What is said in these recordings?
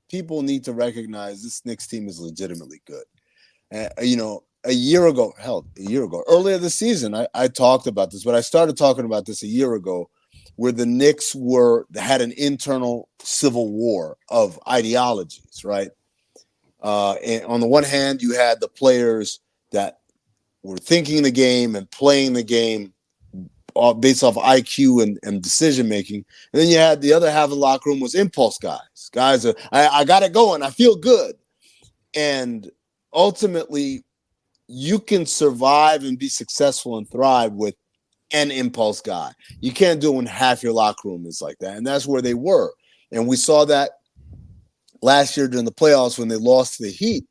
people need to recognize this Knicks team is legitimately good. A year ago, earlier this season, I talked about this, but I started talking about this a year ago, where the Knicks had an internal civil war of ideologies, right? And on the one hand, you had the players that were thinking the game and playing the game based off IQ and decision making. And then you had the other half of the locker room was impulse guys. Guys are, I got it going. I feel good. And ultimately, you can survive and be successful and thrive with an impulse guy. You can't do it when half your locker room is like that. And that's where they were. And we saw that last year during the playoffs when they lost to the Heat.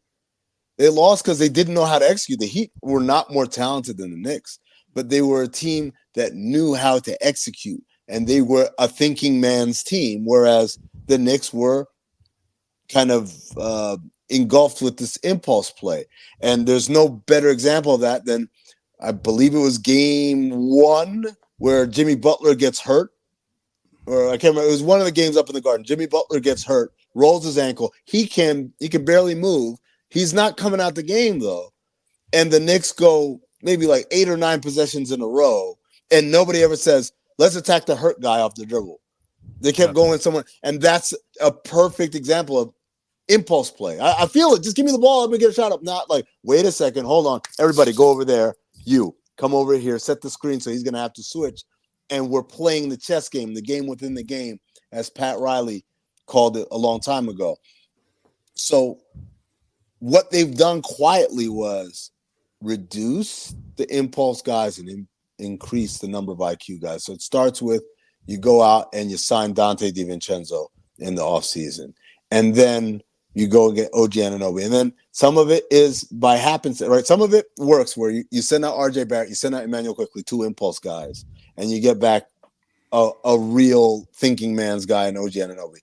They lost because they didn't know how to execute. The Heat were not more talented than the Knicks, but they were a team that knew how to execute. And they were a thinking man's team, whereas the Knicks were kind of engulfed with this impulse play. And there's no better example of that than, I believe it was game 1 where Jimmy Butler gets hurt. Or I can't remember. It was one of the games up in the Garden. Jimmy Butler gets hurt, rolls his ankle. He can barely move. He's not coming out the game though. And the Knicks go maybe like 8 or 9 possessions in a row, and nobody ever says, let's attack the hurt guy off the dribble. They kept going somewhere. And that's a perfect example of impulse play. I feel it. Just give me the ball. Let me get a shot up. Not like, wait a second. Hold on. Everybody go over there. You come over here. Set the screen so he's going to have to switch. And we're playing the chess game, the game within the game, as Pat Riley called it a long time ago. So what they've done quietly was reduce the impulse guys and increase the number of IQ guys. So it starts with you go out and you sign Dante DiVincenzo in the offseason. And then you go get OG Anunoby. And then some of it is by happenstance, right? Some of it works where you send out RJ Barrett, you send out Emmanuel Quickly, 2 impulse guys, and you get back a real thinking man's guy in OG Anunoby.